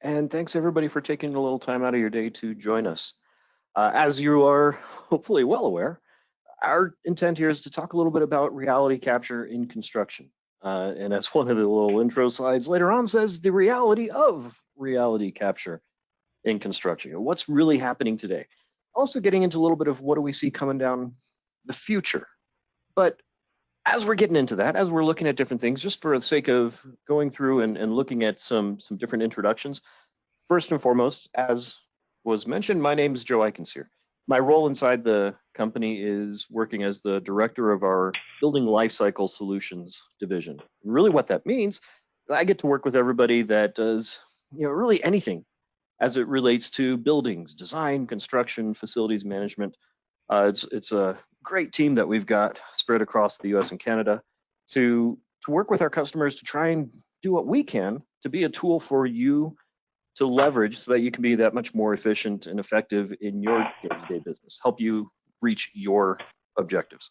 and thanks everybody for taking a little time out of your day to join us. As you are hopefully well aware, our intent here is to talk a little bit about reality capture in construction. And as one of the little intro slides later on says, the reality of reality capture in construction. What's really happening today? Also getting into a little bit of what do we see coming down the future. But as we're getting into that, as we're looking at different things, just for the sake of going through and looking at some different introductions, first and foremost, as was mentioned, my name is Joe Eikens here. My role inside the company is working as the director of our Building Lifecycle Solutions division. And really what that means, I get to work with everybody that does, really anything as it relates to buildings, design, construction, facilities management. It's a great team that we've got spread across the US and Canada to work with our customers to try and do what we can to be a tool for you to leverage so that you can be that much more efficient and effective in your day-to-day business, help you reach your objectives.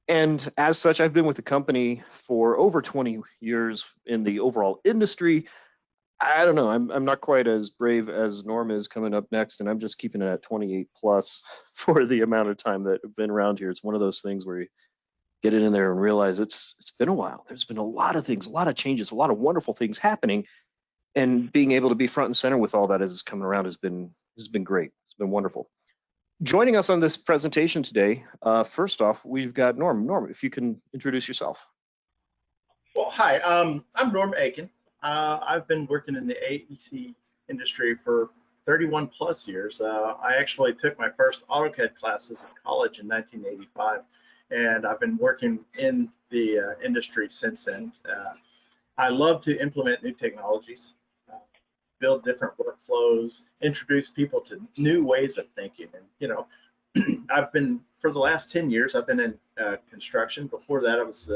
And as such, I've been with the company for over 20 years in the overall industry. I don't know, I'm not quite as brave as Norm is coming up next, and I'm just keeping it at 28 plus for the amount of time that I've been around here. It's one of those things where you get it in there and realize it's been a while. There's been a lot of things, a lot of changes, a lot of wonderful things happening, and being able to be front and center with all that as coming around has been great. It's been wonderful. Joining us on this presentation today, first off, we've got Norm. Norm, if you can introduce yourself. Well, hi, I'm Norm Aiken. I've been working in the AEC industry for 31 plus years. I actually took my first AutoCAD classes in college in 1985, and I've been working in the industry since then. I love to implement new technologies, build different workflows, introduce people to new ways of thinking. And, I've been, for the last 10 years, I've been in construction. Before that, I was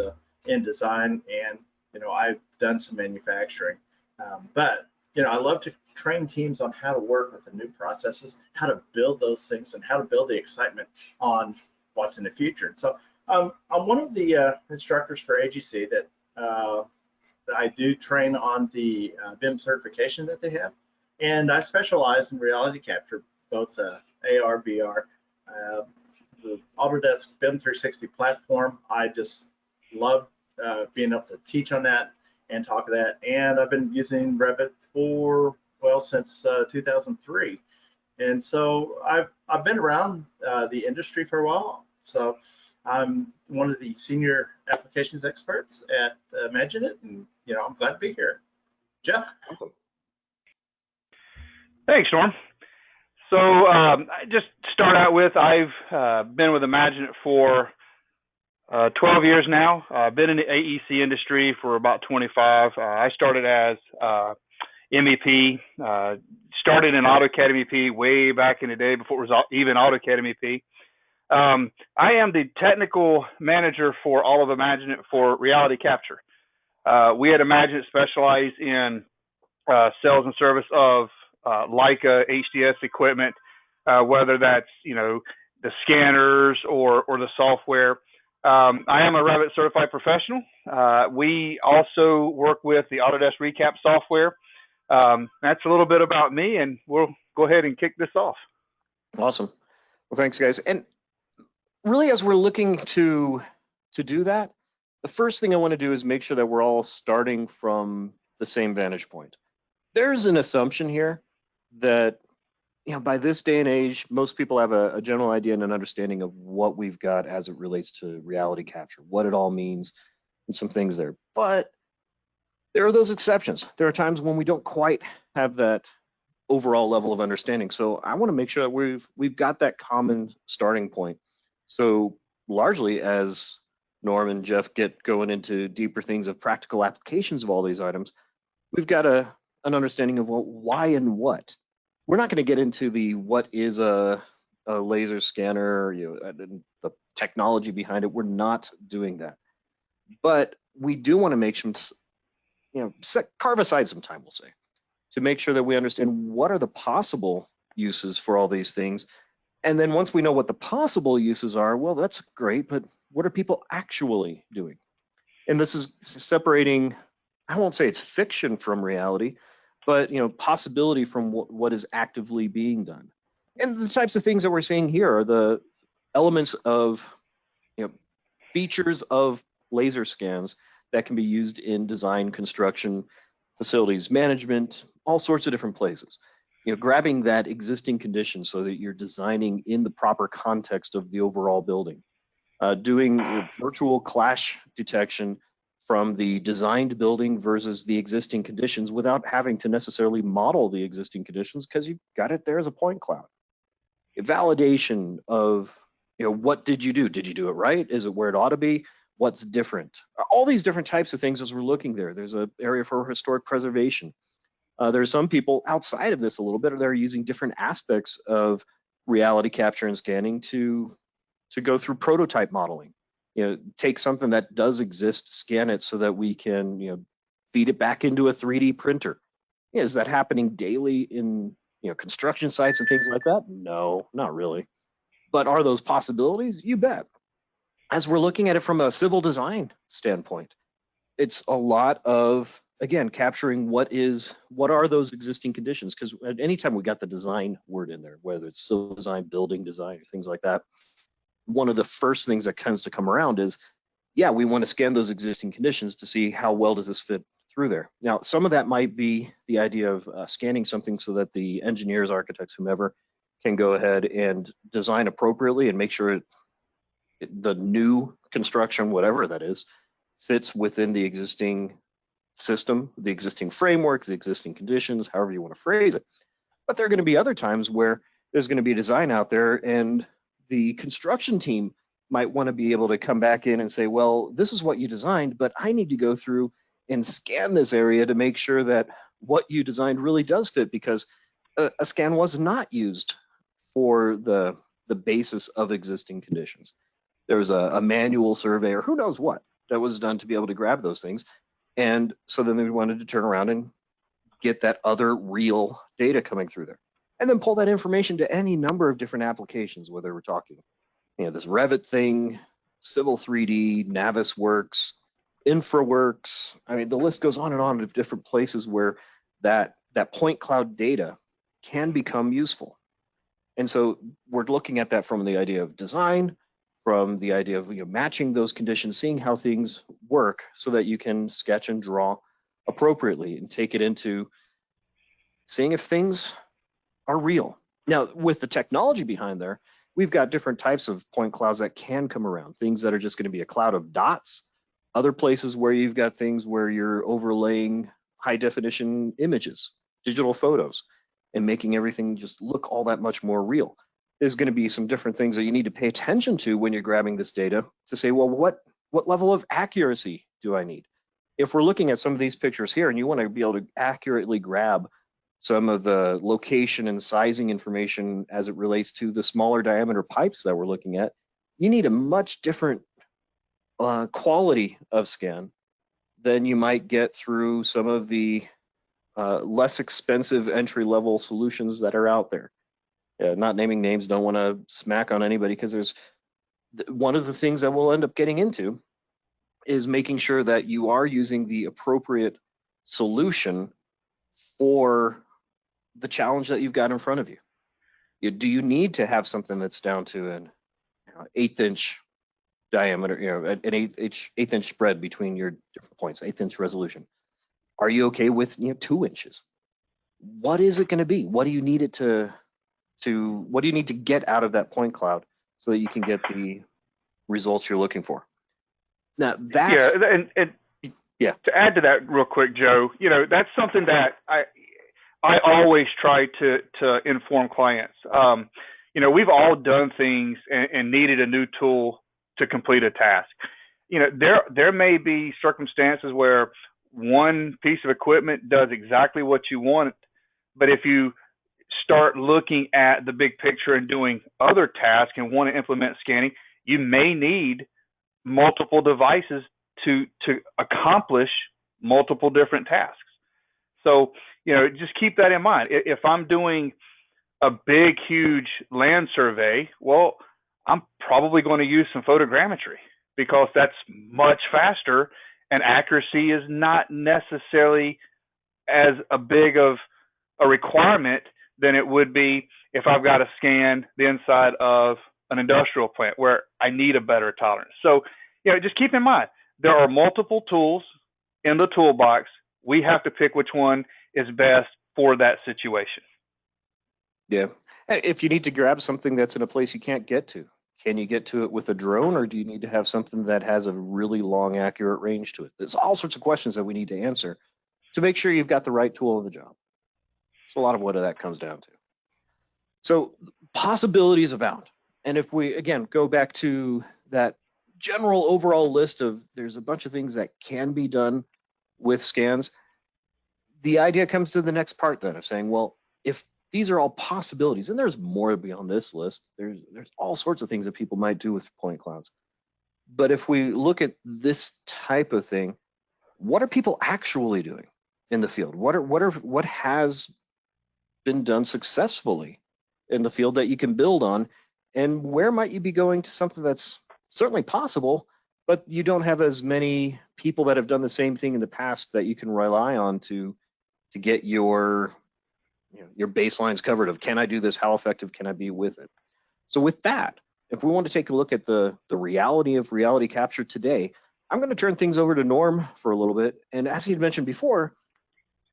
in design, and, I've done some manufacturing. But, I love to train teams on how to work with the new processes, how to build those things, and how to build the excitement on what's in the future. And so I'm one of the instructors for AGC that I do train on the BIM certification that they have, and I specialize in reality capture, both AR, VR, the Autodesk BIM 360 platform. I just love being able to teach on that and talk that, and I've been using Revit for, well, since 2003, and so I've been around the industry for a while. So I'm one of the senior applications experts at Imagine It, and I'm glad to be here. Jeff? Awesome. Thanks, Norm. So just start out with, I've been with Imagine It for 12 years now. I've been in the AEC industry for about 25. I started as MEP, started in AutoCAD MEP way back in the day before it was even AutoCAD MEP. I am the technical manager for all of Imagine It for reality capture. We at Imagine It specialize in sales and service of Leica HDS equipment, whether that's the scanners or the software. I am a Revit certified professional. We also work with the Autodesk Recap software. That's a little bit about me, and we'll go ahead and kick this off. Awesome. Well, thanks, guys. And really, as we're looking to do that, the first thing I want to do is make sure that we're all starting from the same vantage point. There's an assumption here that by this day and age, most people have a general idea and an understanding of what we've got as it relates to reality capture, what it all means, and some things there. But there are those exceptions. There are times when we don't quite have that overall level of understanding. So I want to make sure that we've got that common starting point. So largely, as Norm and Jeff get going into deeper things of practical applications of all these items, we've got an understanding of why and what. We're not going to get into the what is a laser scanner, and the technology behind it. We're not doing that. But we do want to make some, carve aside some time, we'll say, to make sure that we understand what are the possible uses for all these things. And then once we know what the possible uses are, well, that's great, but what are people actually doing? And this is separating, I won't say it's fiction from reality, but possibility from what is actively being done. And the types of things that we're seeing here are the elements of features of laser scans that can be used in design, construction, facilities management, all sorts of different places. Grabbing that existing condition so that you're designing in the proper context of the overall building. Doing virtual clash detection from the designed building versus the existing conditions without having to necessarily model the existing conditions because you've got it there as a point cloud. Validation of, what did you do? Did you do it right? Is it where it ought to be? What's different? All these different types of things as we're looking there. There's an area for historic preservation. There's some people outside of this a little bit that are using different aspects of reality capture and scanning to go through prototype modeling. Take something that does exist, scan it so that we can feed it back into a 3D printer. Is that happening daily in construction sites and things like that? No, not really. But are those possibilities? You bet. As we're looking at it from a civil design standpoint, it's a lot of, again, capturing what are those existing conditions, because at any time we got the design word in there, whether it's civil design, building design, or things like that, one of the first things that tends to come around is, yeah, we want to scan those existing conditions to see how well does this fit through there. Now, some of that might be the idea of scanning something so that the engineers, architects, whomever, can go ahead and design appropriately and make sure the new construction, whatever that is, fits within the existing system, the existing framework, the existing conditions, however you want to phrase it. But there are going to be other times where there's going to be a design out there and the construction team might want to be able to come back in and say, well, this is what you designed, but I need to go through and scan this area to make sure that what you designed really does fit, because a scan was not used for the basis of existing conditions. There was a manual survey or who knows what that was done to be able to grab those things. And so then they wanted to turn around and get that other real data coming through there, and then pull that information to any number of different applications, whether we're talking, this Revit thing, Civil 3D, Navisworks, InfraWorks. I mean, the list goes on and on of different places where that point cloud data can become useful. And so we're looking at that from the idea of design, from the idea of matching those conditions, seeing how things work so that you can sketch and draw appropriately and take it into seeing if things are real. Now, with the technology behind there, we've got different types of point clouds that can come around, things that are just going to be a cloud of dots, other places where you've got things where you're overlaying high definition images, digital photos, and making everything just look all that much more real. There's going to be some different things that you need to pay attention to when you're grabbing this data to say, well, what level of accuracy do I need? If we're looking at some of these pictures here and you want to be able to accurately grab some of the location and sizing information as it relates to the smaller diameter pipes that we're looking at, you need a much different quality of scan than you might get through some of the less expensive entry-level solutions that are out there. Not naming names, don't want to smack on anybody, because there's one of the things that we'll end up getting into is making sure that you are using the appropriate solution for the challenge that you've got in front of you. Do you need to have something that's down to an 1/8 inch diameter, an 1/8 inch spread between your different points, 1/8 inch resolution? Are you okay with 2 inches? What is it going to be? What do you need it to what do you need to get out of that point cloud so that you can get the results you're looking for? Now that, yeah, yeah. To add to that real quick, Joe, that's something that I always try to inform clients. We've all done things and needed a new tool to complete a task. There may be circumstances where one piece of equipment does exactly what you want, but if you start looking at the big picture and doing other tasks and want to implement scanning, you may need multiple devices to accomplish multiple different tasks. So, just keep that in mind. If I'm doing a big, huge land survey, well, I'm probably going to use some photogrammetry because that's much faster, and accuracy is not necessarily as a big of a requirement than it would be if I've got to scan the inside of an industrial plant where I need a better tolerance. So, just keep in mind, there are multiple tools in the toolbox. We have to pick which one is best for that situation. Yeah. If you need to grab something that's in a place you can't get to, can you get to it with a drone, or do you need to have something that has a really long, accurate range to it? There's all sorts of questions that we need to answer to make sure you've got the right tool in the job. It's a lot of what that comes down to. So possibilities abound. And if we, again, go back to that general overall list of there's a bunch of things that can be done with scans, the idea comes to the next part then of saying, well, if these are all possibilities, and there's more beyond this list, there's all sorts of things that people might do with point clouds. But if we look at this type of thing, what are people actually doing in the field? What has been done successfully in the field that you can build on, and where might you be going to something that's certainly possible, but you don't have as many people that have done the same thing in the past that you can rely on to get your baselines covered of, can I do this? How effective can I be with it? So with that, if we want to take a look at the reality of reality capture today, I'm going to turn things over to Norm for a little bit. And as he had mentioned before,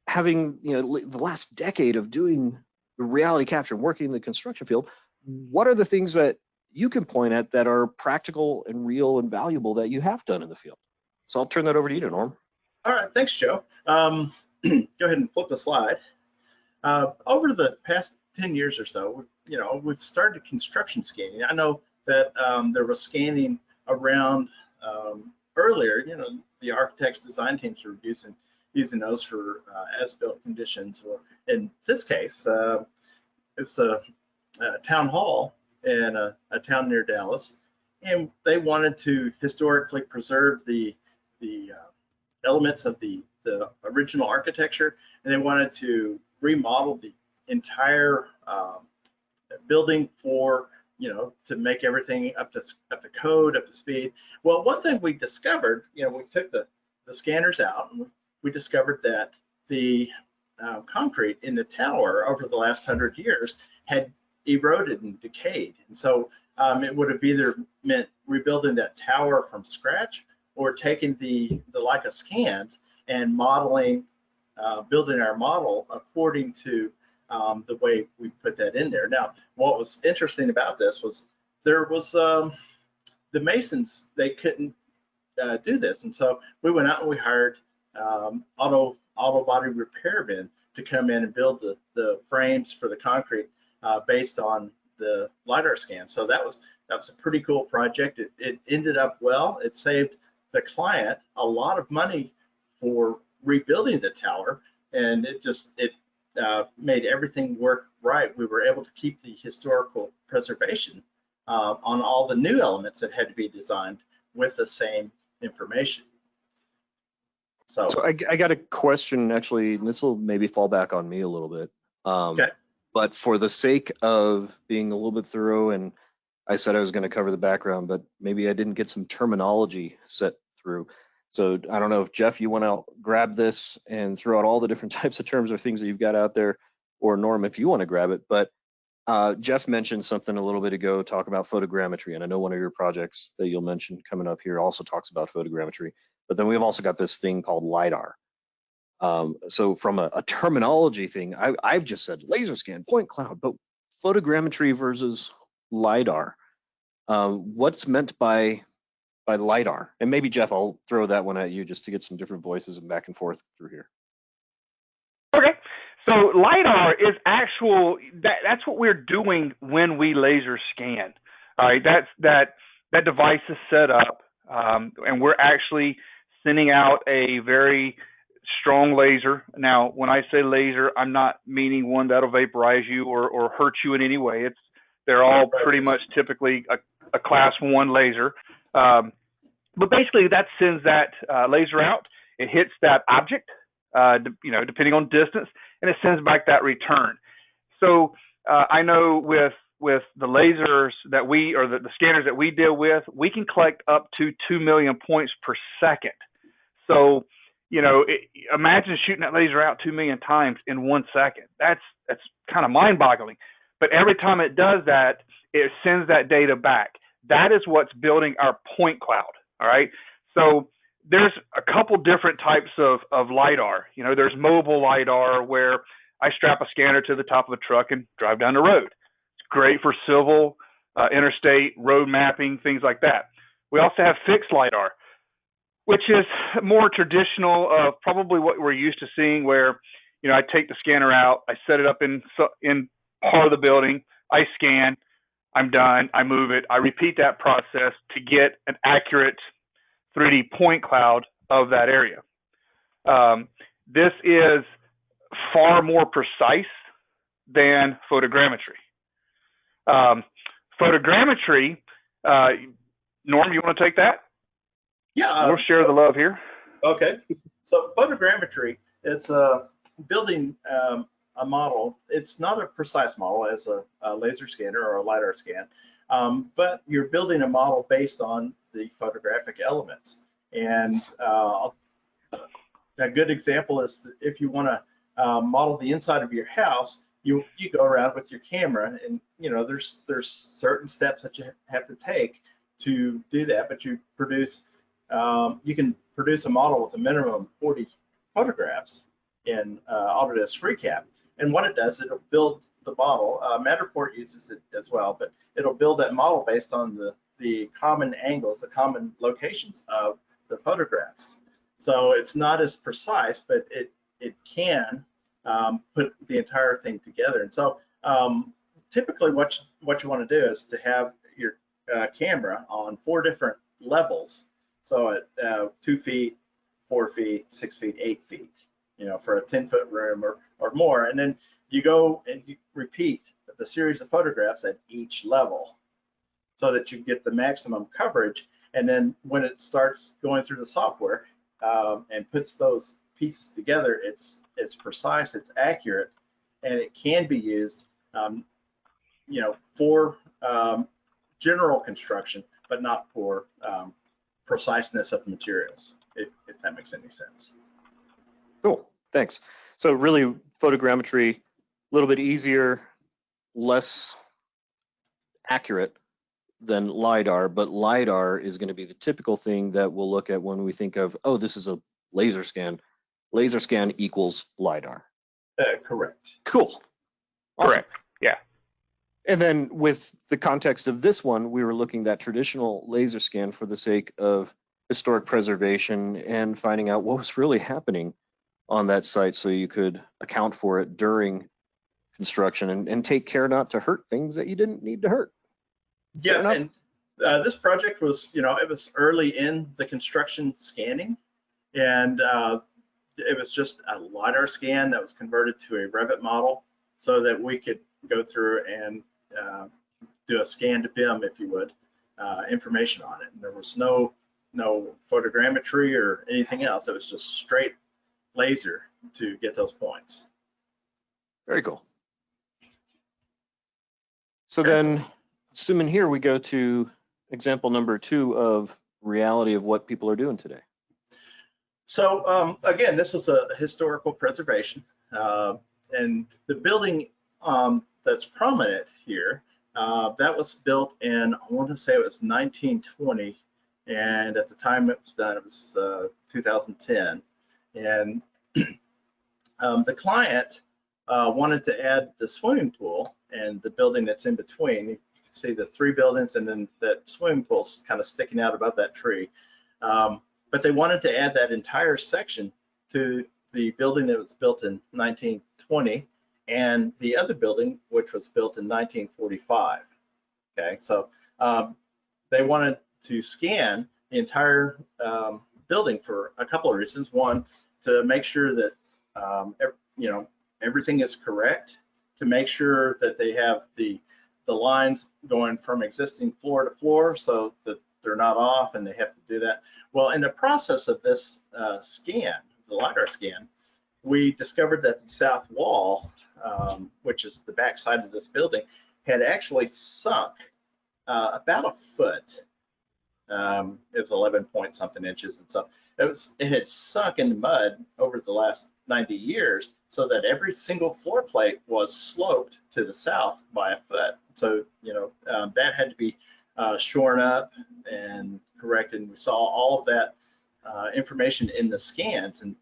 having the last decade of doing reality capture and working in the construction field, what are the things that you can point at that are practical and real and valuable that you have done in the field? So I'll turn that over to you, Norm. All right, thanks, Joe. Go ahead and flip the slide. Over the past 10 years or so, we've started construction scanning. I know that there was scanning around earlier. The architects, design teams were using those for as-built conditions. Or in this case, it was a town hall in a town near Dallas, and they wanted to historically preserve the elements of the original architecture, and they wanted to remodel the entire building for to make everything up to code, up to speed. Well, one thing we discovered, we took the scanners out, and we discovered that the concrete in the tower over the last 100 years had eroded and decayed, and so it would have either meant rebuilding that tower from scratch or taking the Leica scans and modeling, building our model according to the way we put that in there. Now, what was interesting about this was there was the masons, they couldn't do this, and so we went out and we hired auto body repairmen to come in and build the frames for the concrete based on the LiDAR scan. So that was a pretty cool project. It ended up well. It saved the client a lot of money for rebuilding the tower, and it made everything work right. We were able to keep the historical preservation on all the new elements that had to be designed with the same information. So I got a question, actually, and this will maybe fall back on me a little bit. Okay. But for the sake of being a little bit thorough, and I said I was going to cover the background, but maybe I didn't get some terminology set through. So I don't know if Jeff, you want to grab this and throw out all the different types of terms or things that you've got out there, or Norm, if you want to grab it. But Jeff mentioned something a little bit ago, talk about photogrammetry, and I know one of your projects that you'll mention coming up here also talks about photogrammetry. But then we've also got this thing called LiDAR. So from a terminology thing, I've just said laser scan, point cloud, but photogrammetry versus LiDAR. What's meant by LiDAR? And maybe Jeff, I'll throw that one at you just to get some different voices and back and forth through here. Okay. So LiDAR is that's what we're doing when we laser scan. All right, that device is set up, and we're actually sending out a very strong laser. Now, when I say laser, I'm not meaning one that'll vaporize you or hurt you in any way. They're all pretty much typically a class 1 laser. But basically, that sends that laser out. It hits that object, depending on distance, and it sends back that return. So I know with the lasers that the scanners that we deal with, we can collect up to 2 million points per second. So, imagine shooting that laser out 2 million times in 1 second. That's kind of mind-boggling. But every time it does that, it sends that data back. That is what's building our point cloud. All right. So there's a couple different types of LiDAR. There's mobile LiDAR where I strap a scanner to the top of a truck and drive down the road. It's great for civil, interstate, road mapping, things like that. We also have fixed LiDAR, which is more traditional of probably what we're used to seeing, where I take the scanner out, I set it up in part of the building, I scan, I'm done, I move it, I repeat that process to get an accurate 3D point cloud of that area. This is far more precise than photogrammetry. Photogrammetry, Norm, you want to take that? Yeah. We'll share the love here. Okay. So photogrammetry, it's building a model. It's not a precise model as a laser scanner or a LiDAR scan, but you're building a model based on the photographic elements. And a good example is if you want to model the inside of your house, you go around with your camera, and there's certain steps that you have to take to do that, but you can produce a model with a minimum of 40 photographs in Autodesk FreeCAD. And what it does, it'll build the model. Matterport uses it as well, but it'll build that model based on the common angles, the common locations of the photographs. So it's not as precise, but it can put the entire thing together. And so typically what you want to do is to have your camera on 4 different levels. So at 2 feet, 4 feet, 6 feet, 8 feet, for a 10-foot room or more. And then you go and you repeat the series of photographs at each level so that you get the maximum coverage. And then when it starts going through the software and puts those pieces together, it's precise, it's accurate, and it can be used, for general construction, but not for preciseness of materials, if that makes any sense. Cool, thanks. So really, photogrammetry, a little bit easier, less accurate than LiDAR, but LiDAR is going to be the typical thing that we'll look at when we think of, oh, this is a laser scan. Laser scan equals LiDAR. Correct. Cool. Awesome. Correct. Yeah. And then with the context of this one, we were looking at traditional laser scan for the sake of historic preservation and finding out what was really happening on that site so you could account for it during construction and take care not to hurt things that you didn't need to hurt. Yeah, and this project was, it was early in the construction scanning, and it was just a LiDAR scan that was converted to a Revit model so that we could go through and do a scan to BIM, if you would, information on it. And there was no photogrammetry or anything else. It was just straight laser to get those points. Very cool. So then, assuming here we go to example number 2 of reality of what people are doing today. So again, this was a historical preservation, and the building that's prominent here, that was built in, I want to say it was 1920, and at the time it was done, it was 2010. And the client wanted to add the swimming pool and the building that's in between. You can see the 3 buildings and then that swimming pool's kind of sticking out above that tree. But they wanted to add that entire section to the building that was built in 1920 and the other building, which was built in 1945. Okay, so they wanted to scan the entire building for a couple of reasons. One, to make sure that everything is correct, to make sure that they have the lines going from existing floor to floor so that they're not off and they have to do that. Well, in the process of this scan, the LiDAR scan, we discovered that the south wall, which is the back side of this building, had actually sunk about a foot It was 11 point something inches, and so it had sunk in the mud over the last 90 years, so that every single floor plate was sloped to the south by a foot. So that had to be shorn up and corrected. And we saw all of that information in the scans, and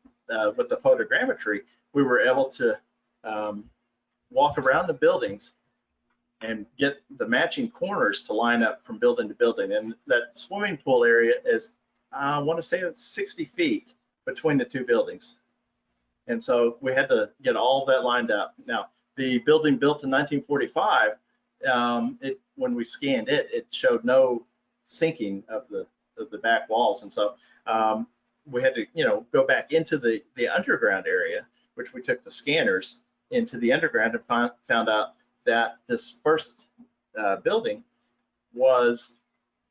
with the photogrammetry, we were able to walk around the buildings and get the matching corners to line up from building to building. And that swimming pool area is, I want to say it's 60 feet between the two buildings. And so we had to get all of that lined up. Now, the building built in 1945, when we scanned it, it showed no sinking of the back walls. And so we had to, go back into the underground area, which we took the scanners into the underground and found out that this first building was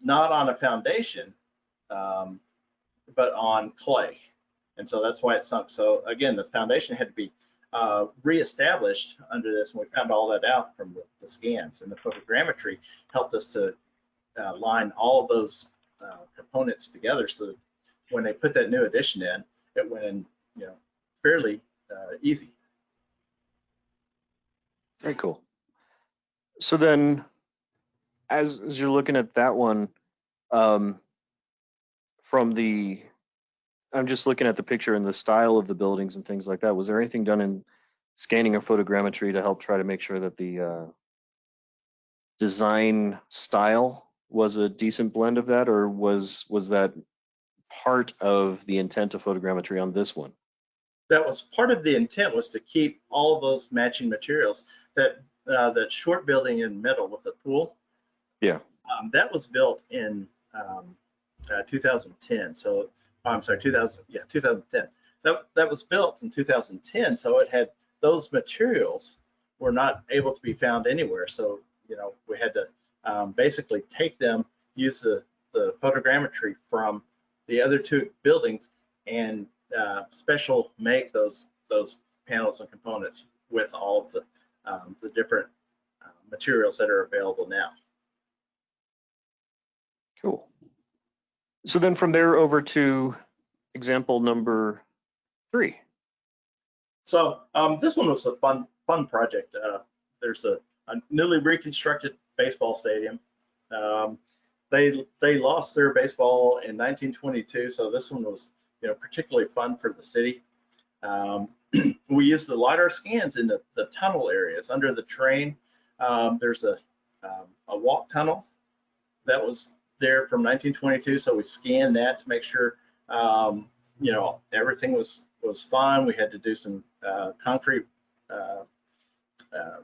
not on a foundation, but on clay. And so that's why it sunk. So again, the foundation had to be reestablished under this, and we found all that out from the scans. And the photogrammetry helped us to line all of those components together, so that when they put that new addition in, it went in, fairly easy. Very cool. So then, as you're looking at that one, I'm just looking at the picture and the style of the buildings and things like that. Was there anything done in scanning or photogrammetry to help try to make sure that the design style was a decent blend of that, or was that part of the intent of photogrammetry on this one? That was part of the intent, was to keep all of those matching materials. That short building in the middle with the pool, yeah, that was built in 2010. So I'm sorry, 2010. That was built in 2010. So it had, those materials were not able to be found anywhere. So we had to basically take them, use the photogrammetry from the other two buildings, and special make those panels and components with all of the different materials that are available now. Cool. So then from there over to example number 3. So this one was a fun project. There's a newly reconstructed baseball stadium. They lost their baseball in 1922, so this one was particularly fun for the city. We used the LiDAR scans in the tunnel areas under the train. There's a walk tunnel that was there from 1922, so we scanned that to make sure everything was fine. We had to do some concrete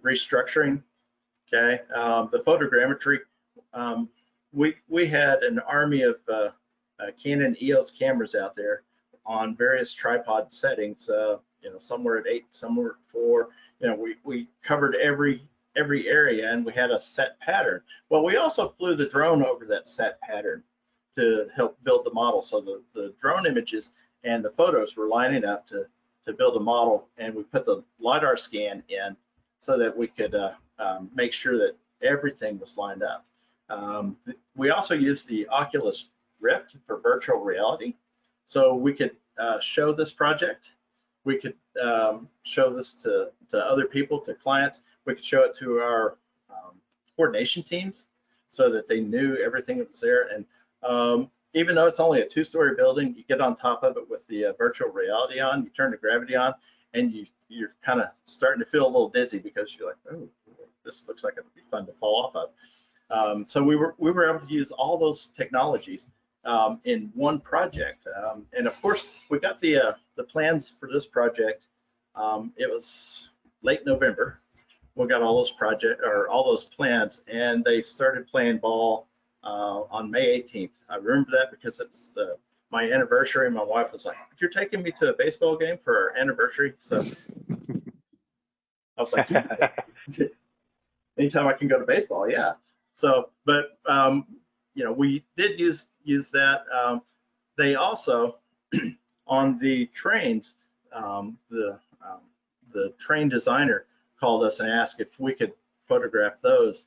restructuring. Okay, the photogrammetry. We had an army of Canon EOS cameras out there on various tripod settings. Some were at 8, some were at 4. We covered every area, and we had a set pattern. Well, we also flew the drone over that set pattern to help build the model. So the drone images and the photos were lining up to build a model, and we put the LiDAR scan in so that we could make sure that everything was lined up. We also used the Oculus Rift for virtual reality, so we could show this project. We could show this to other people, to clients. We could show it to our coordination teams so that they knew everything that was there. And even though it's only a 2-story building, you get on top of it with the virtual reality on, you turn the gravity on, and you're kind of starting to feel a little dizzy, because you're like, oh, this looks like it would be fun to fall off of. So we were able to use all those technologies in one project. And of course, we got the plans for this project. It was late November. We got all those plans, and they started playing ball on May 18th. I remember that because it's my anniversary. My wife was like, "You're taking me to a baseball game for our anniversary?" So I was like, "Yeah, anytime I can go to baseball, yeah." So, but we did use that. They also on the trains, the train designer called us and asked if we could photograph those.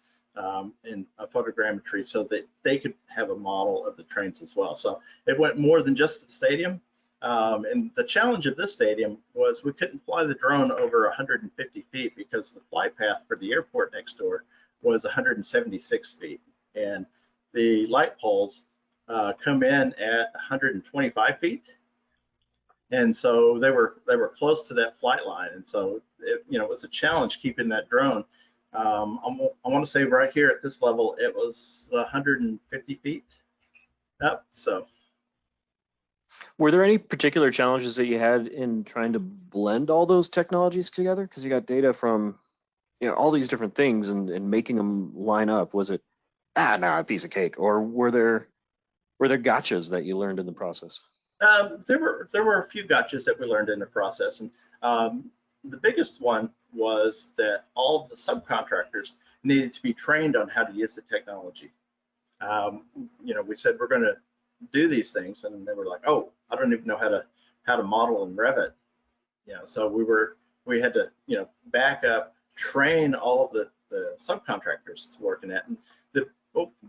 in photogrammetry so that they could have a model of the trains as well. So it went more than just the stadium. And the challenge of this stadium was we couldn't fly the drone over 150 feet because the flight path for the airport next door was 176 feet. And the light poles come in at 125 feet. And so they were close to that flight line. And so it was a challenge keeping that drone. I want to say right here at this level, it was 150 feet up. So. Were there any particular challenges that you had in trying to blend all those technologies together? Because you got data from all these different things and making them line up. Was it a piece of cake, or were there gotchas that you learned in the process? There were a few gotchas that we learned in the process, and the biggest one was that all of the subcontractors needed to be trained on how to use the technology. We said we're going to do these things, and they were like, "Oh, I don't even know how to model in Revit." So we had to back up, train all of the subcontractors to work in that. And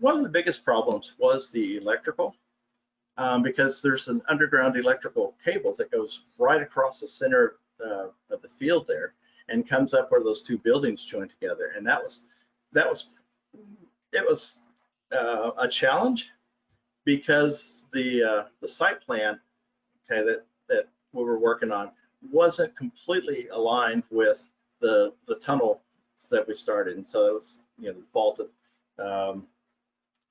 one of the biggest problems was the electrical. Because there's an underground electrical cable that goes right across the center of the field there and comes up where those two buildings join together. And it was a challenge because the site plan, that we were working on wasn't completely aligned with the tunnel that we started. And so it was the fault of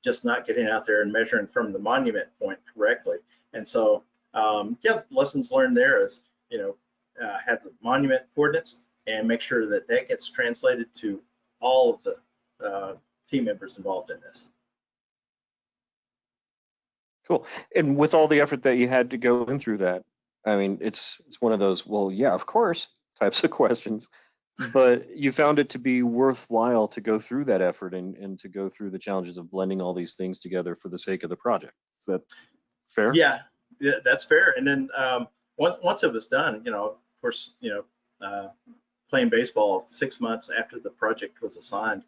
just not getting out there and measuring from the monument point correctly. And so, lessons learned there is, have the monument coordinates and make sure that gets translated to all of the team members involved in this. Cool. And with all the effort that you had to go in through that, I mean, it's one of those, well, yeah, of course, types of questions. But you found it to be worthwhile to go through that effort and to go through the challenges of blending all these things together for the sake of the project. Is that fair? Yeah, that's fair. And then once it was done, of course, playing baseball 6 months after the project was assigned,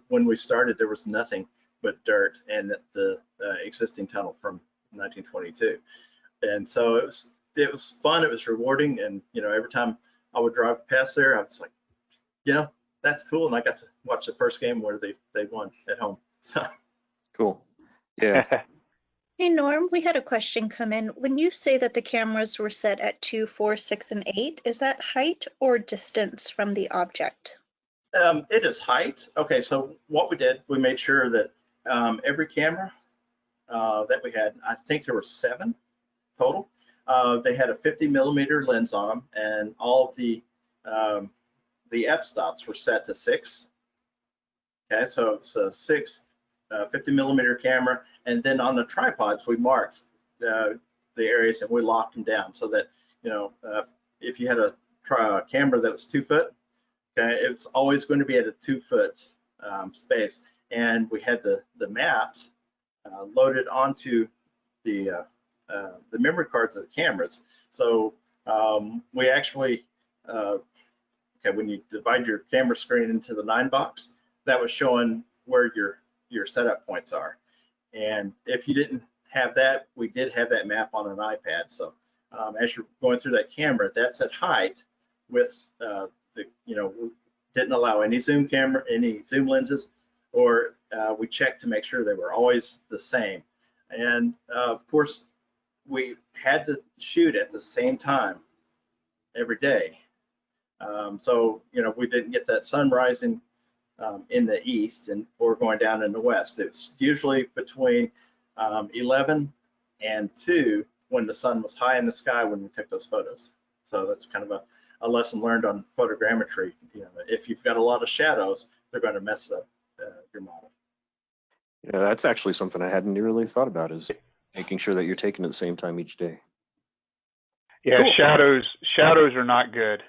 when we started, there was nothing but dirt and the existing tunnel from 1922. And so it was fun. It was rewarding. And, every time I would drive past there, I was like, that's cool. And I got to watch the first game where they won at home. So cool. Yeah. Hey, Norm, we had a question come in. When you say that the cameras were set at 2, 4, 6, and 8, is that height or distance from the object? It is height. Okay, so what we did, we made sure that every camera that we had, I think there were 7 total. They had a 50 millimeter lens on them, and all of the f-stops were set to 6. Okay, so it's a 6 50 millimeter camera, and then on the tripods we marked the areas and we locked them down so that if you had a camera that was 2 foot, okay, it's always going to be at a 2 foot space, and we had the maps loaded onto the memory cards of the cameras. So we actually, when you divide your camera screen into the 9 box, that was showing where your setup points are. And if you didn't have that, we did have that map on an iPad. So as you're going through that camera, that's at height with we didn't allow any zoom lenses, or we checked to make sure they were always the same. And of course, we had to shoot at the same time every day. So we didn't get that sun rising in the east or going down in the west. It's usually between 11 and 2 when the sun was high in the sky when we took those photos. So that's kind of a lesson learned on photogrammetry. If you've got a lot of shadows, they're going to mess up your model. Yeah, that's actually something I hadn't really thought about, is making sure that you're taking at the same time each day. Yeah, cool. Shadows are not good.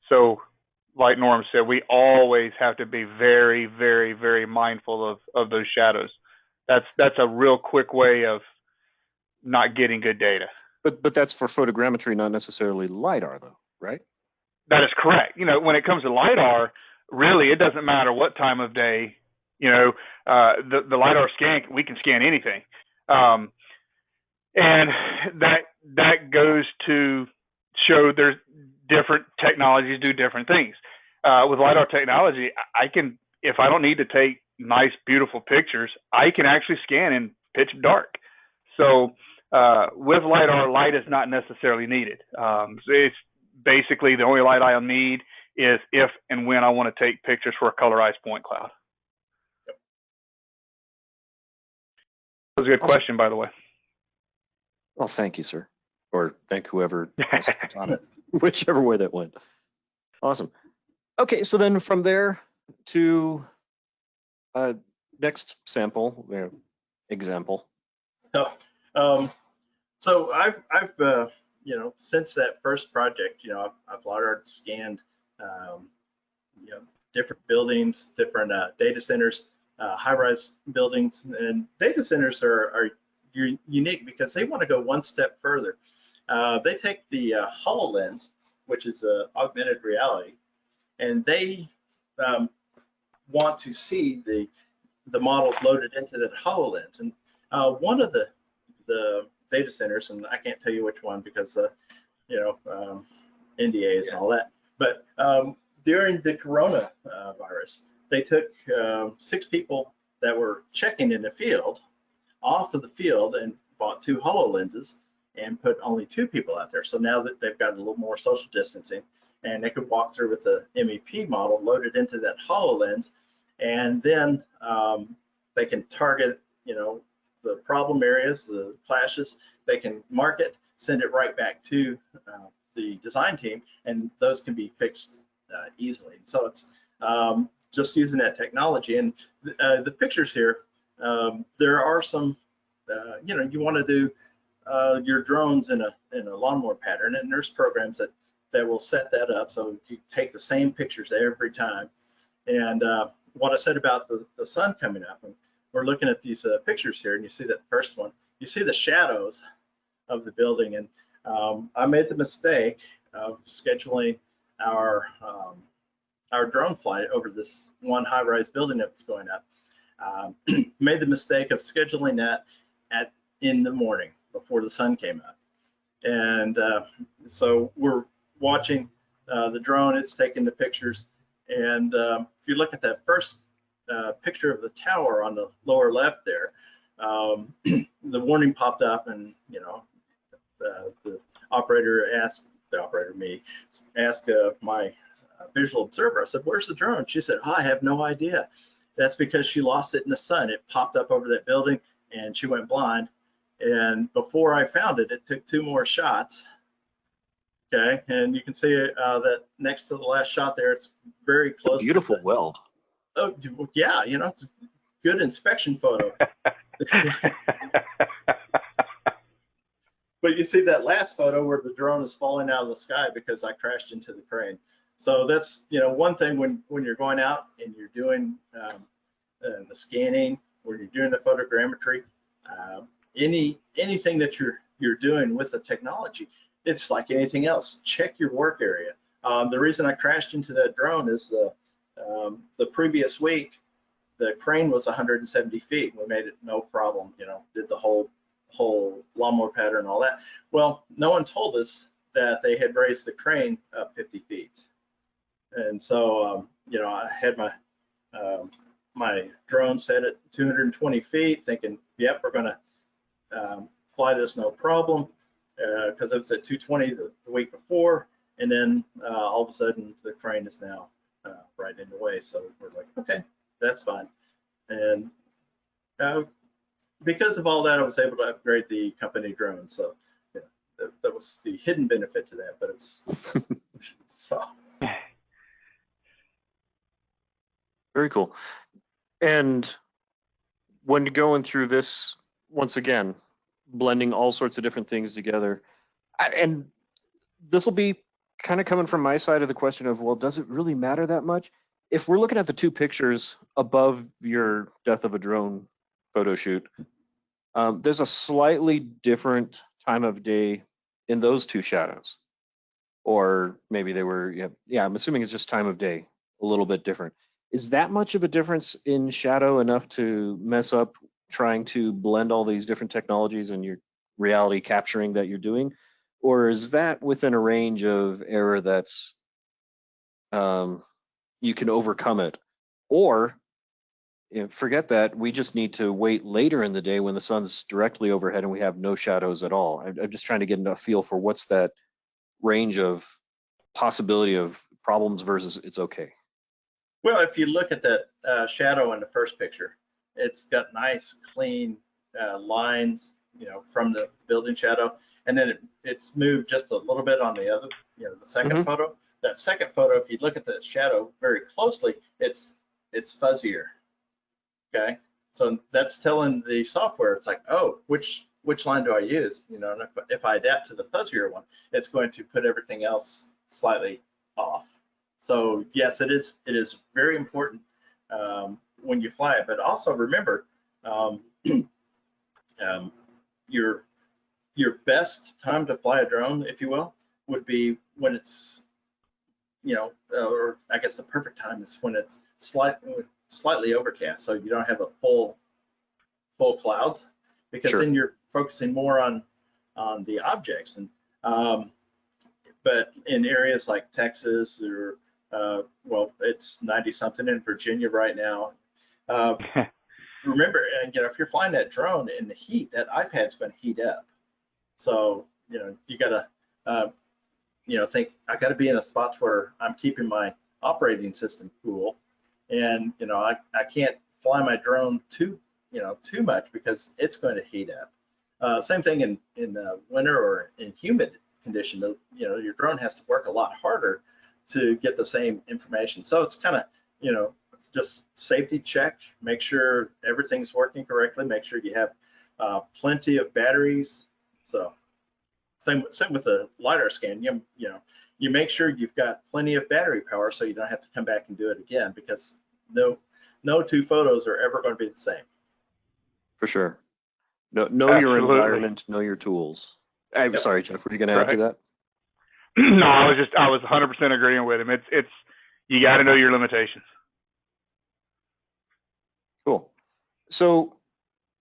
So like Norm said, we always have to be very, very, very mindful of those shadows. That's a real quick way of not getting good data. But that's for photogrammetry, not necessarily LiDAR, though, right? That is correct. When it comes to LiDAR, really, it doesn't matter what time of day. You know, the LiDAR scan, we can scan anything. And that goes to show there's different technologies do different things. With LiDAR technology, I can, if I don't need to take nice, beautiful pictures, I can actually scan in pitch dark. So with LiDAR, light is not necessarily needed. So it's basically the only light I'll need is if and when I want to take pictures for a colorized point cloud. That was a good question, by the way. Well, thank you, sir. Or thank whoever taught it, whichever way that went. Awesome. Okay, so then from there to next sample, example. So I've you know, since that first project, you know, I've LiDAR scanned, you know, different buildings, different data centers, high-rise buildings, and data centers are unique because they want to go one step further. They take the HoloLens, which is augmented reality, and they want to see the models loaded into that HoloLens. And one of the data centers, and I can't tell you which one because you know, NDAs and all that, but during the corona virus, they took 6 people that were checking in the field off of the field and bought 2 HoloLenses and put only 2 people out there. So now that they've got a little more social distancing, and they could walk through with the MEP model loaded into that HoloLens, and then they can target, you know, the problem areas, the flashes. They can mark it, send it right back to the design team, and those can be fixed easily. So it's just using that technology. And the pictures here, there are some, you know, you want to do your drones in a lawnmower pattern, and there's programs that will set that up so you take the same pictures every time. And what I said about the sun coming up, and we're looking at these pictures here, and you see that first one, you see the shadows of the building. And I made the mistake of scheduling our drone flight over this one high-rise building that was going up. Made the mistake of scheduling that in the morning before the sun came up. And so we're watching the drone, it's taking the pictures. And if you look at that first picture of the tower on the lower left there, the warning popped up, and you know, the operator asked my visual observer, I said, "Where's the drone?" She said, "Oh, I have no idea." That's because she lost it in the sun. It popped up over that building and she went blind. And before I found it, it took 2 more shots. Okay, and you can see that next to the last shot there, it's very close. Beautiful weld. Oh, yeah, you know, it's a good inspection photo. But you see that last photo where the drone is falling out of the sky because I crashed into the crane. So that's, you know, one thing when you're going out and you're doing the scanning, or you're doing the photogrammetry, anything that you're doing with the technology, it's like anything else. Check your work area. The reason I crashed into that drone is the previous week, the crane was 170 feet. We made it no problem, you know, did the whole lawnmower pattern and all that. Well, no one told us that they had raised the crane up 50 feet. And so, you know, I had my drone set at 220 feet, thinking, yep, we're going to fly this no problem, because it was at 220 the week before. And then all of a sudden, the crane is now right in the way. So we're like, okay, that's fine. And because of all that, I was able to upgrade the company drone. So yeah, that was the hidden benefit to that, but it's so. Very cool. And when you're going through this, once again, blending all sorts of different things together, and this will be kind of coming from my side of the question of, well, does it really matter that much? If we're looking at the 2 pictures above your death of a drone photo shoot, there's a slightly different time of day in those 2 shadows. Or maybe they were, yeah, I'm assuming it's just time of day a little bit different. Is that much of a difference in shadow enough to mess up trying to blend all these different technologies and your reality capturing that you're doing? Or is that within a range of error that's you can overcome it? Or forget that, we just need to wait later in the day when the sun's directly overhead and we have no shadows at all. I'm just trying to get a feel for what's that range of possibility of problems versus it's okay. Well, if you look at that shadow in the first picture, it's got nice, clean lines, from the building shadow, and then it's moved just a little bit on the other, the second photo. That second photo, if you look at the shadow very closely, it's fuzzier. Okay, so that's telling the software, it's like, oh, which line do I use? And if I adapt to the fuzzier one, it's going to put everything else slightly off. So yes, it is very important when you fly it. But also remember, your best time to fly a drone, if you will, would be when it's, or I guess the perfect time is when it's slightly overcast, so you don't have a full clouds, because Sure. then you're focusing more on the objects. And but in areas like Texas or well, it's 90 something in Virginia right now. Remember, and if you're flying that drone in the heat, that iPad's going to heat up. So you got to think, I got to be in a spot where I'm keeping my operating system cool, and I can't fly my drone too much because it's going to heat up. Same thing in winter or in humid condition. Your drone has to work a lot harder to get the same information. So it's kind of just safety check, make sure everything's working correctly, make sure you have plenty of batteries. So same with the LiDAR scan. You make sure you've got plenty of battery power so you don't have to come back and do it again, because no two photos are ever going to be the same. For sure. Know your environment, know your tools. I'm Yep. sorry, Jeff, were you going to add to that? No, I was 100% agreeing with him. It's you got to know your limitations. Cool. So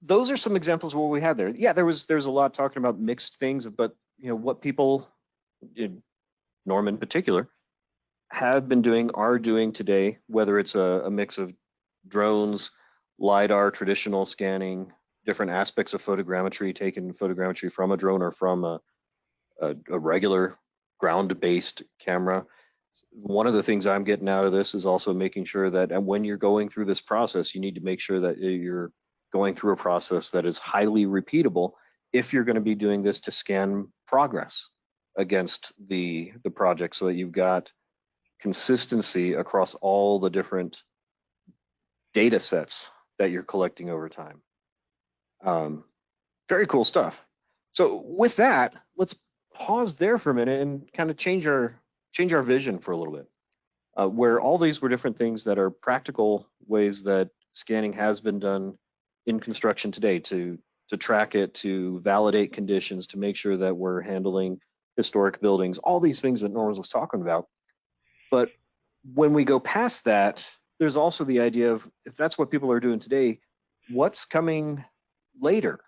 those are some examples of what we had there. Yeah, there's a lot talking about mixed things, but what people, Norm in particular, have been doing, are doing today, whether it's a mix of drones, LiDAR, traditional scanning, different aspects of photogrammetry, taking photogrammetry from a drone or from a regular ground-based camera. One of the things I'm getting out of this is also making sure that, and when you're going through this process, you need to make sure that you're going through a process that is highly repeatable if you're going to be doing this to scan progress against the project, so that you've got consistency across all the different data sets that you're collecting over time. Very cool stuff. So with that, let's pause there for a minute and kind of change our vision for a little bit, where all these were different things that are practical ways that scanning has been done in construction today to track it, to validate conditions, to make sure that we're handling historic buildings, all these things that Norm was talking about. But when we go past that, there's also the idea of, if that's what people are doing today, what's coming later?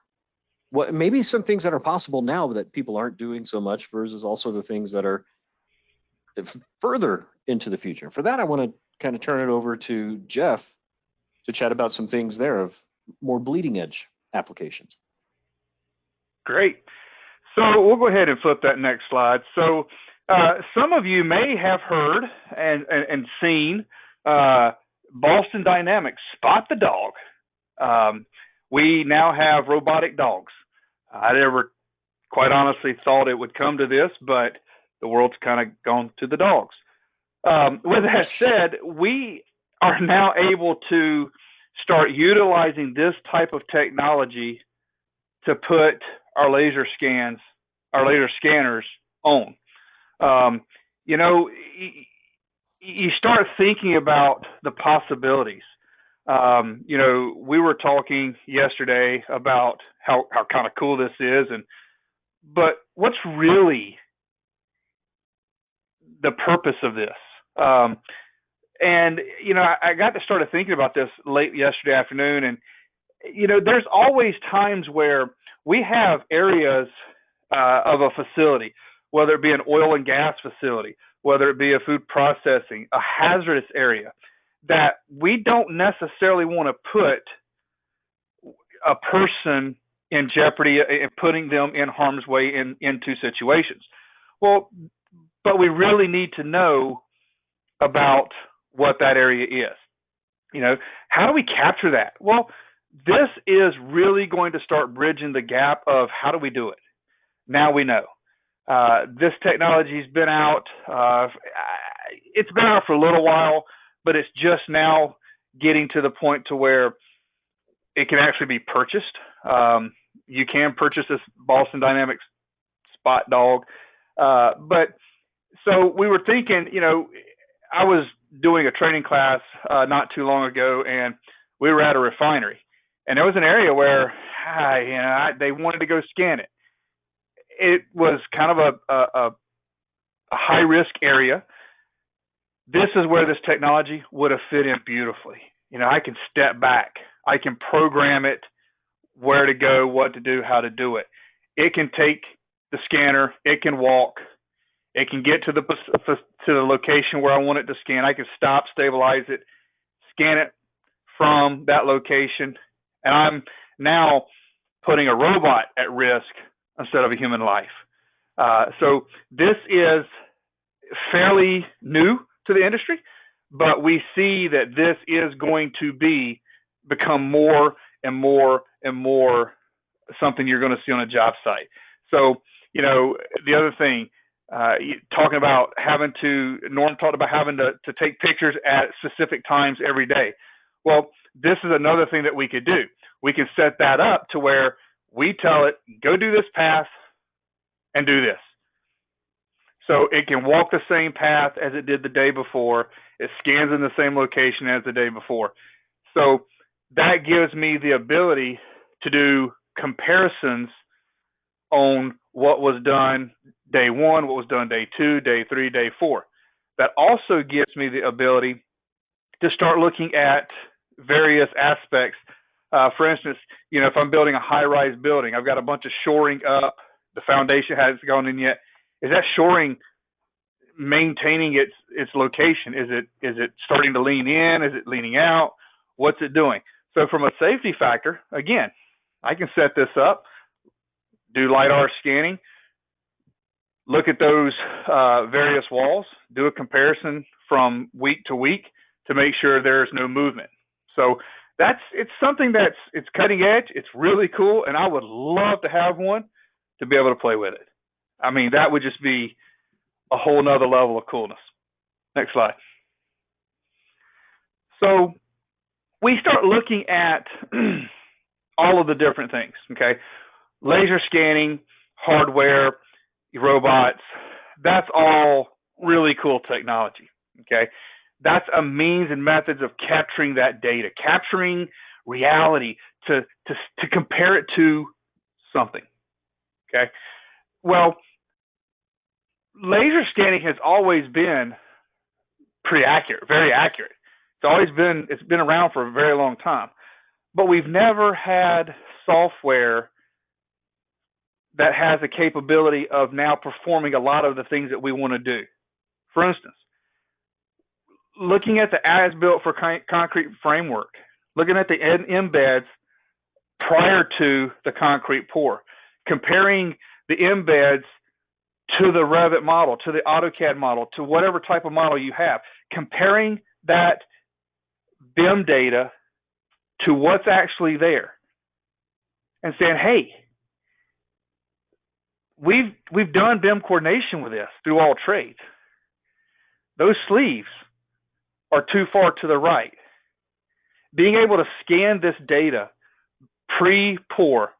What maybe some things that are possible now that people aren't doing so much, versus also the things that are further into the future. For that, I want to kind of turn it over to Jeff to chat about some things there of more bleeding edge applications. Great. So we'll go ahead and flip that next slide. So some of you may have heard and seen Boston Dynamics Spot the Dog. We now have robotic dogs. I never, quite honestly, thought it would come to this, but the world's kind of gone to the dogs. With that said, we are now able to start utilizing this type of technology to put our laser scanners on. You start thinking about the possibilities. We were talking yesterday about how kind of cool this is, but what's really the purpose of this? And, I got to started thinking about this late yesterday afternoon. And, there's always times where we have areas of a facility, whether it be an oil and gas facility, whether it be a food processing, a hazardous area, that we don't necessarily want to put a person in jeopardy and putting them in harm's way into situations. Well, but we really need to know about what that area is. How do we capture that? Well, this is really going to start bridging the gap of how do we do it? Now we know. This technology's been out. It's been out for a little while, but it's just now getting to the point to where it can actually be purchased. You can purchase this Boston Dynamics Spot Dog. But so we were thinking, I was doing a training class not too long ago, and we were at a refinery. And there was an area where they wanted to go scan it. It was kind of a high-risk area. This is where this technology would have fit in beautifully. I can step back. I can program it, where to go, what to do, how to do it. It can take the scanner. It can walk. It can get to the location where I want it to scan. I can stop, stabilize it, scan it from that location. And I'm now putting a robot at risk instead of a human life. So this is fairly new to the industry, but we see that this is going to become more and more and more something you're going to see on a job site. So, the other thing, talking about Norm talked about having to take pictures at specific times every day. Well, this is another thing that we could do. We can set that up to where we tell it, go do this path and do this. So it can walk the same path as it did the day before. It scans in the same location as the day before. So that gives me the ability to do comparisons on what was done day one, what was done day 2, day 3, day 4. That also gives me the ability to start looking at various aspects. For instance, if I'm building a high-rise building, I've got a bunch of shoring up. The foundation hasn't gone in yet. Is that shoring maintaining its location? Is it starting to lean in? Is it leaning out? What's it doing? So from a safety factor, again, I can set this up, do LiDAR scanning, look at those various walls, do a comparison from week to week to make sure there's no movement. So it's something it's cutting edge. It's really cool, and I would love to have one to be able to play with it. I mean, that would just be a whole nother level of coolness. Next slide. So we start looking at all of the different things, okay? Laser scanning, hardware, robots, that's all really cool technology, okay? That's a means and methods of capturing that data, capturing reality to compare it to something, okay? Well, laser scanning has always been pretty accurate, very accurate. It's been around for a very long time, but we've never had software that has a capability of now performing a lot of the things that we want to do. For instance, looking at the as-built for concrete framework, looking at the embeds prior to the concrete pour, comparing the embeds to the Revit model, to the AutoCAD model, to whatever type of model you have, comparing that BIM data to what's actually there and saying, hey, we've done BIM coordination with this through all trades. Those sleeves are too far to the right. Being able to scan this data pre-pour,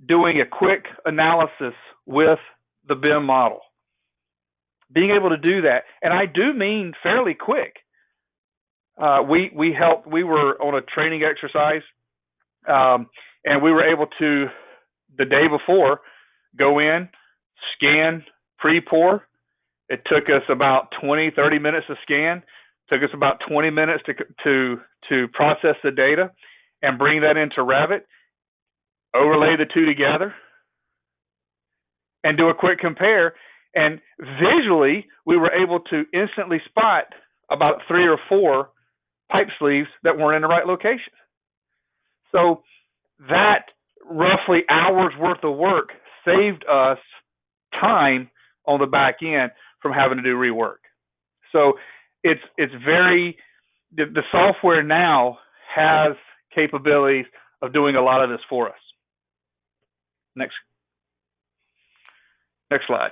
doing a quick analysis with the BIM model, being able to do that, and I do mean fairly quick. We were on a training exercise, and we were able to, the day before, go in, scan pre-pour. It took us about 20, 30 minutes to scan, Took us about 20 minutes to process the data and bring that into Revit, overlay the two together, and do a quick compare. And visually, we were able to instantly spot about 3 or 4 pipe sleeves that weren't in the right location. So that roughly hours worth of work saved us time on the back end from having to do rework. So it's very, the software now has capabilities of doing a lot of this for us. Next slide.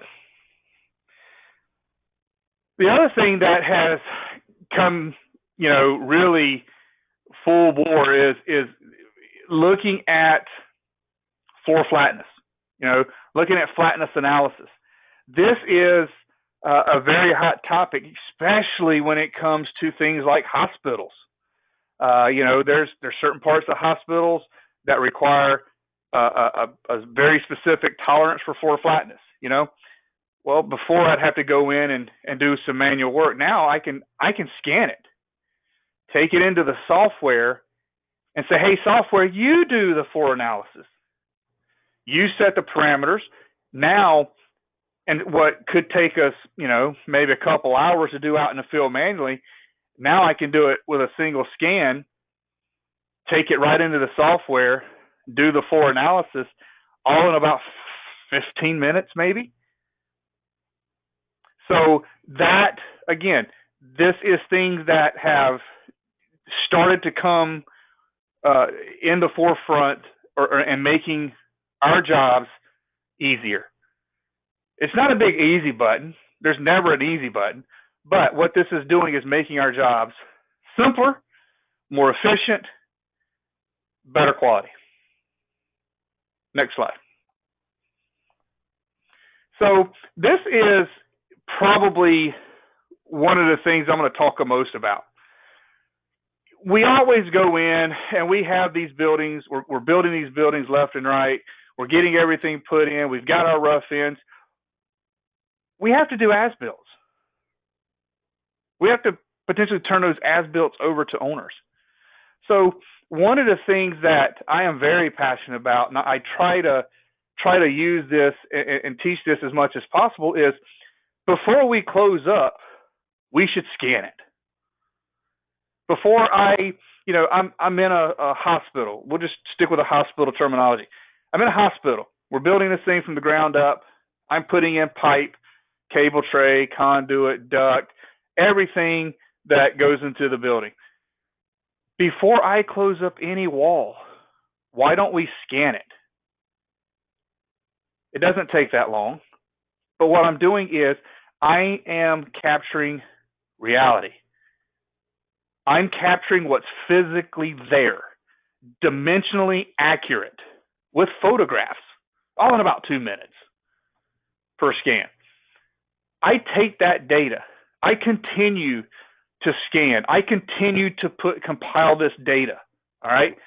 The other thing that has come, really full bore is looking at floor flatness, looking at flatness analysis. This is a very hot topic, especially when it comes to things like hospitals. There's certain parts of hospitals that require a very specific tolerance for floor flatness. Well, before I'd have to go in and do some manual work. Now I can scan it, take it into the software, and say, hey, software, you do the floor analysis. You set the parameters. Now, and what could take us, maybe a couple hours to do out in the field manually, now I can do it with a single scan, take it right into the software, do the floor analysis, all in about 15 minutes maybe. So that, again, this is things that have started to come in the forefront and making our jobs easier. It's not a big easy button. There's never an easy button. But what this is doing is making our jobs simpler, more efficient, better quality. Next slide. So this is probably one of the things I'm going to talk the most about. We always go in and we have these buildings. We're building these buildings left and right. We're getting everything put in. We've got our rough ends. We have to do as-builts. We have to potentially turn those as-builts over to owners. So one of the things that I am very passionate about, and I try to use this and teach this as much as possible, is before we close up, we should scan it. Before I'm in a hospital. We'll just stick with a hospital terminology. I'm in a hospital. We're building this thing from the ground up. I'm putting in pipe, cable tray, conduit, duct, everything that goes into the building. Before I close up any wall, why don't we scan it? It doesn't take that long. But what I'm doing is I am capturing reality. I'm capturing what's physically there, dimensionally accurate, with photographs, all in about 2 minutes per scan. I take that data. I continue to scan. I continue to compile this data. All right.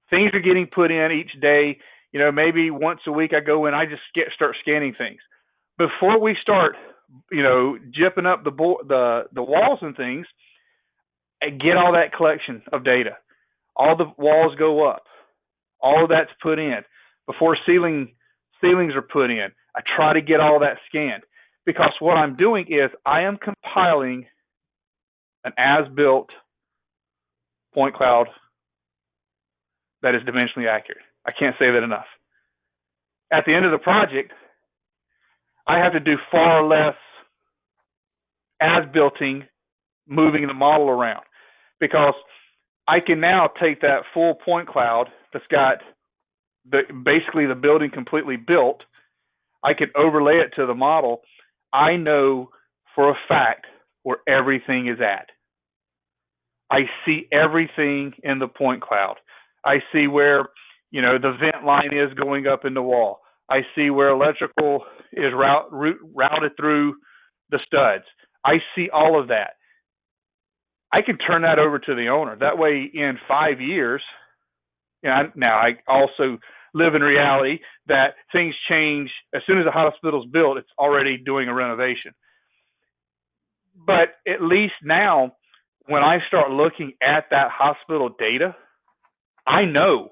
Things are getting put in each day. Maybe once a week I go in, I just start scanning things. Before we start, jipping up the walls and things, I get all that collection of data. All the walls go up. All of that's put in. Before ceilings are put in, I try to get all that scanned. Because what I'm doing is I am compiling an as-built point cloud that is dimensionally accurate. I can't say that enough. At the end of the project, I have to do far less as-builting, moving the model around, because I can now take that full point cloud that's got basically the building completely built. I can overlay it to the model. I know for a fact where everything is at. I see everything in the point cloud. I see where, the vent line is going up in the wall. I see where electrical is routed through the studs. I see all of that. I can turn that over to the owner. That way, in 5 years, now I also live in reality that things change. As soon as a hospital's built, it's already doing a renovation. But at least now, when I start looking at that hospital data, I know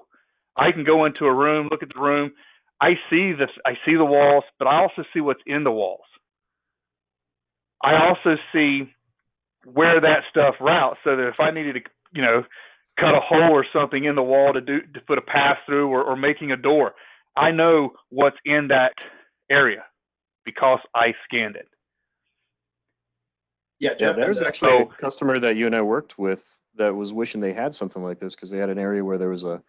I can go into a room, look at the room. I see the walls, but I also see what's in the walls. I also see where that stuff routes, so that if I needed to, cut a hole or something in the wall to put a pass through or making a door, I know what's in that area because I scanned it. Yeah, Yeah, Jeff, there's and actually a customer that you and I worked with that was wishing they had something like this because they had an area where there was a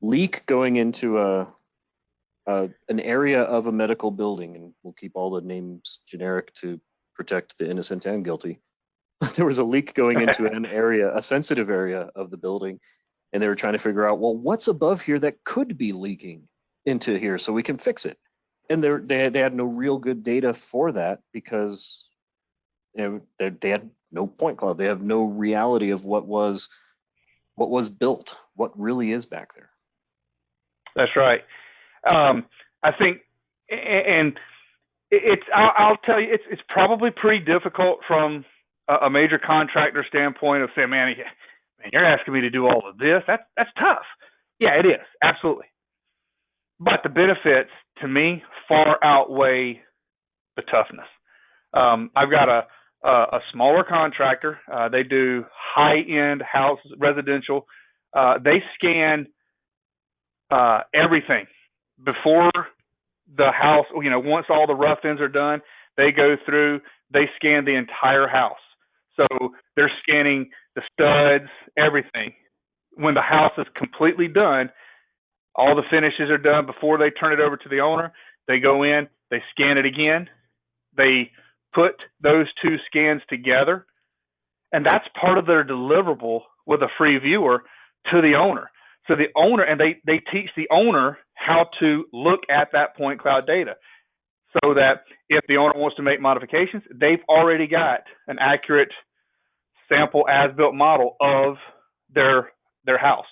leak going into an area of a medical building, and we'll keep all the names generic to protect the innocent and guilty. But there was a leak going into an area, a sensitive area of the building, and they were trying to figure out, well, what's above here that could be leaking into here so we can fix it. And they had no real good data for that because they had no point cloud. They have no reality of what was built, what really is back there. That's right. I think, and I'll tell you, it's probably pretty difficult from a major contractor standpoint of saying, man, you're asking me to do all of this. That's tough. Yeah, it is, absolutely. But the benefits to me far outweigh the toughness. I've got a smaller contractor. They do high-end houses, residential. They scan everything before the house. Once all the rough ends are done, they go through. They scan the entire house. So they're scanning the studs, everything. When the house is completely done, all the finishes are done before they turn it over to the owner. They go in, they scan it again. They put those two scans together, and that's part of their deliverable with a free viewer to the owner. So the owner, and they teach the owner how to look at that point cloud data so that if the owner wants to make modifications, they've already got an accurate sample as-built model of their house.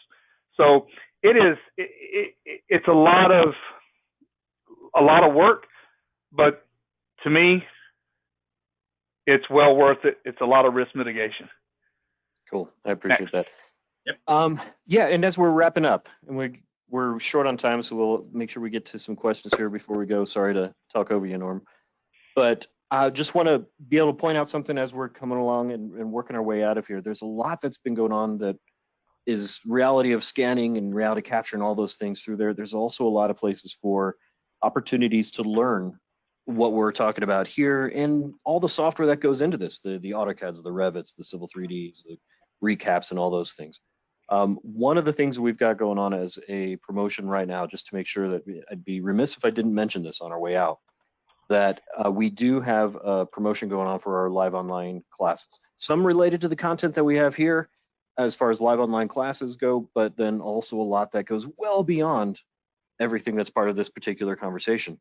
So it's a lot of work, but to me, it's well worth it. It's a lot of risk mitigation. Cool. I appreciate that. Yep. Yeah, and as we're wrapping up, and we're short on time, so we'll make sure we get to some questions here before we go. Sorry to talk over you, Norm. But I just want to be able to point out something as we're coming along and working our way out of here. There's a lot that's been going on that is reality of scanning and reality capture and all those things through there. There's also a lot of places for opportunities to learn what we're talking about here and all the software that goes into this, the AutoCADs, the Revits, the Civil 3Ds, the recaps, and all those things. One of the things that we've got going on as a promotion right now, just to make sure that I'd be remiss if I didn't mention this on our way out, that we do have a promotion going on for our live online classes. Some related to the content that we have here as far as live online classes go, but then also a lot that goes well beyond everything that's part of this particular conversation.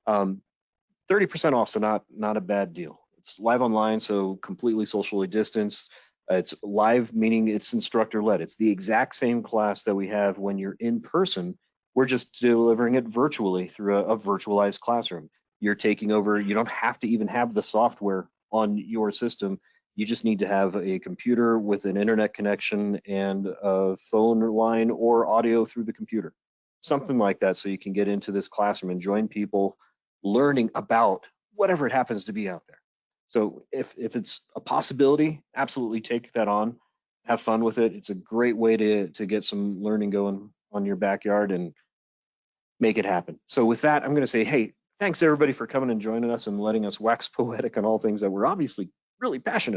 30% off, so not a bad deal. It's live online, so completely socially distanced. It's live, meaning it's instructor led. It's the exact same class that we have when you're in person. We're just delivering it virtually through a virtualized classroom. You're taking over. You don't have to even have the software on your system. You just need to have a computer with an internet connection and a phone line or audio through the computer, something like that, so you can get into this classroom and join people learning about whatever it happens to be out there. So if it's a possibility, absolutely take that on, have fun with it. It's a great way to get some learning going on your backyard and make it happen. So with that, I'm going to say, hey, thanks everybody for coming and joining us and letting us wax poetic on all things that we're obviously really passionate about.